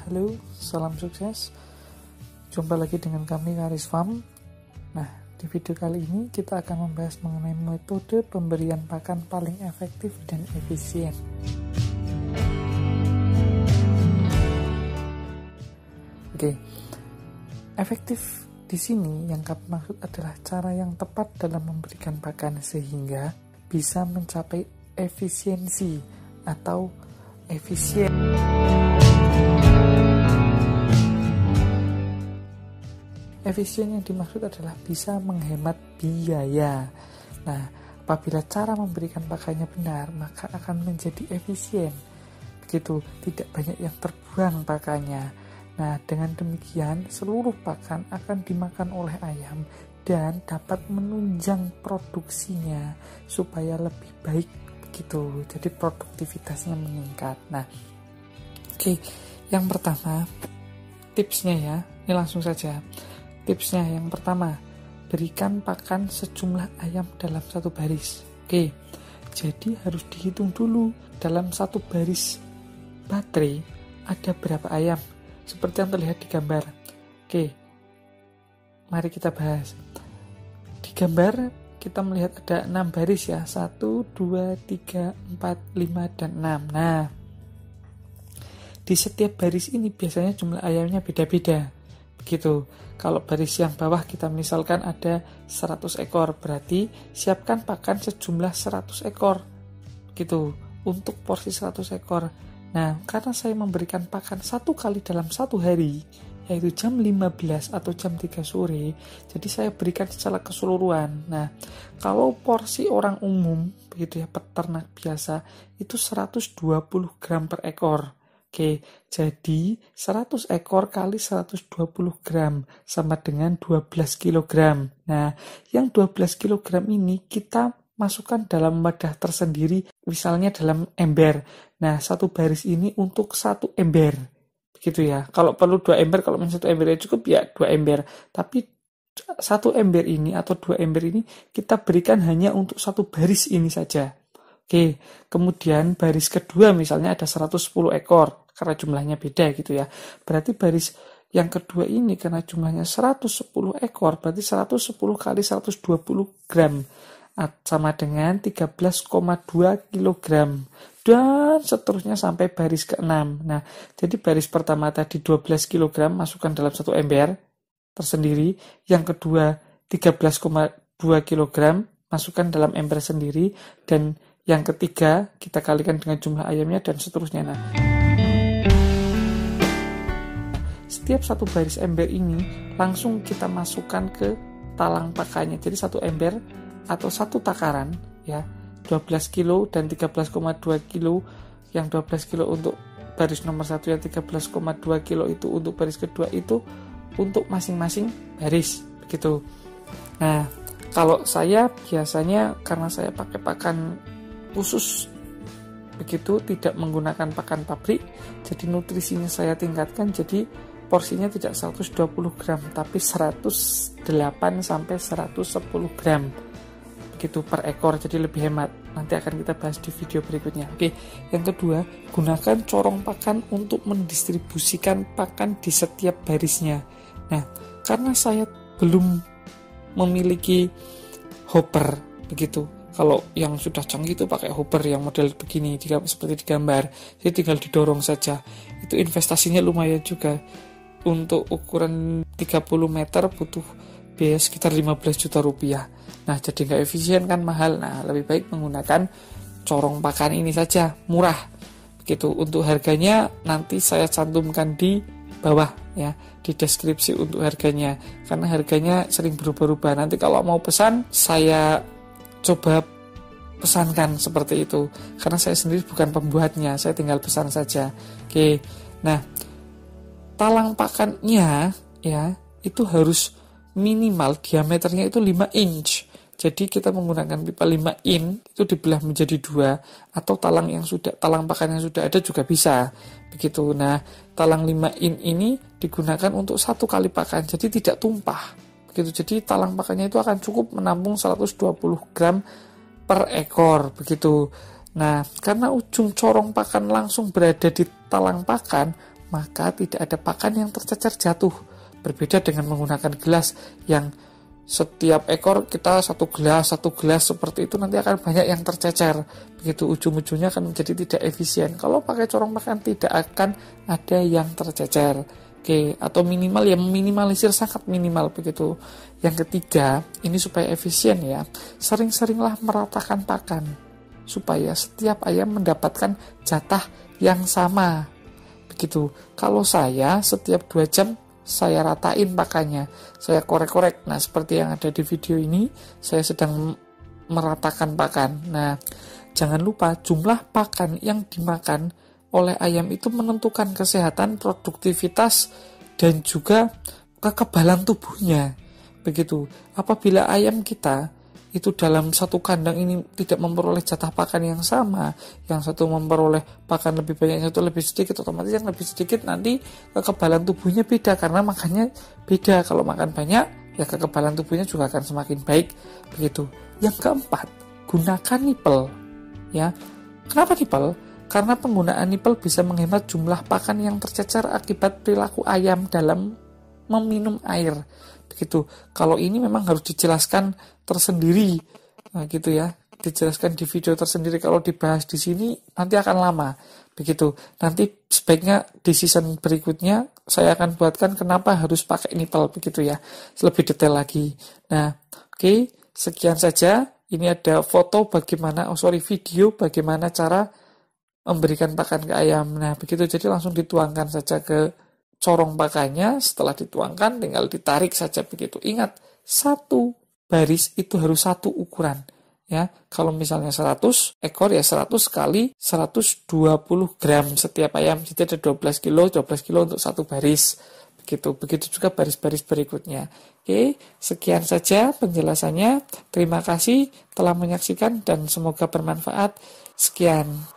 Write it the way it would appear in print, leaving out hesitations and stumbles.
Halo, salam sukses. Jumpa lagi dengan kami Karis Farm. Nah, di video kali ini kita akan membahas mengenai metode pemberian pakan paling efektif dan efisien. Oke, efektif di sini yang kami maksud adalah cara yang tepat dalam memberikan pakan sehingga bisa mencapai efisiensi atau efisien. Efisien yang dimaksud adalah bisa menghemat biaya. Nah, apabila cara memberikan pakannya benar, maka akan menjadi efisien. Begitu, tidak banyak yang terbuang pakannya. Nah, dengan demikian seluruh pakan akan dimakan oleh ayam dan dapat menunjang produksinya supaya lebih baik begitu. Jadi produktivitasnya meningkat. Nah, oke, yang pertama tipsnya ya, ini langsung saja. Tipsnya yang pertama, berikan pakan sejumlah ayam dalam satu baris. Oke, jadi harus dihitung dulu dalam satu baris baterai ada berapa ayam, seperti yang terlihat di gambar. Oke, mari kita bahas. Di gambar kita melihat ada 6 baris ya, 1, 2, 3, 4, 5, dan 6. Nah, di setiap baris ini biasanya jumlah ayamnya beda-beda. Begitu. Kalau baris yang bawah kita misalkan ada 100 ekor, berarti siapkan pakan sejumlah 100 ekor. Begitu, untuk porsi 100 ekor. Nah, karena saya memberikan pakan satu kali dalam satu hari, yaitu jam 15 atau jam 3 sore, jadi saya berikan secara keseluruhan. Nah, kalau porsi orang umum, begitu ya, peternak biasa, itu 120 gram per ekor. Oke, jadi 100 ekor kali 120 gram sama dengan 12 kg. Nah, yang 12 kg ini kita masukkan dalam wadah tersendiri, misalnya dalam ember. Nah, satu baris ini untuk satu ember. Begitu ya. Kalau perlu 2 ember, kalau misalnya 1 embernya cukup ya 2 ember. Tapi satu ember ini atau 2 ember ini kita berikan hanya untuk satu baris ini saja. Oke, kemudian baris kedua misalnya ada 110 ekor, karena jumlahnya beda gitu ya. Berarti baris yang kedua ini karena jumlahnya 110 ekor, berarti 110 kali 120 gram, sama dengan 13,2 kg. Dan seterusnya sampai baris ke-6. Nah, jadi baris pertama tadi 12 kg, masukkan dalam satu ember tersendiri. Yang kedua 13,2 kg, masukkan dalam ember sendiri. Dan yang ketiga, kita kalikan dengan jumlah ayamnya dan seterusnya. Nah, setiap satu baris ember ini langsung kita masukkan ke talang pakannya. Jadi satu ember atau satu takaran ya, 12 kilo dan 13,2 kilo. Yang 12 kilo untuk baris nomor 1, yang 13,2 kilo itu untuk baris kedua, itu untuk masing-masing baris begitu. Nah, kalau saya biasanya karena saya pakai pakan khusus begitu, tidak menggunakan pakan pabrik, jadi nutrisinya saya tingkatkan, jadi porsinya tidak 120 gram tapi 108 sampai 110 gram begitu per ekor, jadi lebih hemat. Nanti akan kita bahas di video berikutnya. Oke, yang kedua, gunakan corong pakan untuk mendistribusikan pakan di setiap barisnya. Nah, karena saya belum memiliki hopper begitu. Kalau yang sudah canggih itu pakai hopper yang model begini, seperti di gambar. Jadi tinggal didorong saja. Itu investasinya lumayan juga. Untuk ukuran 30 meter butuh biaya sekitar 15 juta rupiah. Nah, jadi nggak efisien kan, mahal. Nah, lebih baik menggunakan corong pakan ini saja, murah. Begitu. Untuk harganya nanti saya cantumkan di bawah ya, di deskripsi untuk harganya. Karena harganya sering berubah-ubah. Nanti kalau mau pesan, saya coba pesankan seperti itu, karena saya sendiri bukan pembuatnya, saya tinggal pesan saja. Oke, nah talang pakannya ya itu harus minimal diameternya itu 5 inch. Jadi kita menggunakan pipa 5 in itu dibelah menjadi 2, atau talang pakan yang sudah ada juga bisa begitu. Nah, talang 5 in ini digunakan untuk satu kali pakan, jadi tidak tumpah begitu. Jadi talang pakannya itu akan cukup menampung 120 gram per ekor begitu. Nah, karena ujung corong pakan langsung berada di talang pakan, maka tidak ada pakan yang tercecer jatuh. Berbeda dengan menggunakan gelas yang setiap ekor kita satu gelas seperti itu, nanti akan banyak yang tercecer. Begitu ujung-ujungnya akan menjadi tidak efisien. Kalau pakai corong pakan tidak akan ada yang tercecer. Oke, atau minimal ya meminimalisir, sangat minimal begitu. Yang ketiga, ini supaya efisien ya, sering-seringlah meratakan pakan supaya setiap ayam mendapatkan jatah yang sama. Begitu. Kalau saya setiap 2 jam saya ratain pakannya, saya korek-korek. Nah, seperti yang ada di video ini, saya sedang meratakan pakan. Nah, jangan lupa jumlah pakan yang dimakan oleh ayam itu menentukan kesehatan, produktivitas, dan juga kekebalan tubuhnya. Begitu. Apabila ayam kita itu dalam satu kandang ini tidak memperoleh jatah pakan yang sama, yang satu memperoleh pakan lebih banyak, yang satu lebih sedikit, otomatis yang lebih sedikit nanti kekebalan tubuhnya beda, karena makannya beda. Kalau makan banyak, ya kekebalan tubuhnya juga akan semakin baik. Begitu. Yang keempat, gunakan nipel. Ya, kenapa nipel? Karena penggunaan nipel bisa menghemat jumlah pakan yang tercecer akibat perilaku ayam dalam meminum air. Begitu. Kalau ini memang harus dijelaskan tersendiri, nah, gitu ya, dijelaskan di video tersendiri. Kalau dibahas di sini nanti akan lama. Begitu. Nanti sebaiknya di season berikutnya saya akan buatkan kenapa harus pakai nipel, begitu ya, lebih detail lagi. Nah, oke, sekian saja. Ini ada video bagaimana cara memberikan pakan ke ayam. Nah, begitu, jadi langsung dituangkan saja ke corong pakannya. Setelah dituangkan tinggal ditarik saja, begitu. Ingat, satu baris itu harus satu ukuran. Ya, kalau misalnya 100 ekor ya 100 kali 120 gram setiap ayam. Jadi ada 12 kilo untuk satu baris. Begitu juga baris-baris berikutnya. Oke, sekian saja penjelasannya. Terima kasih telah menyaksikan dan semoga bermanfaat. Sekian.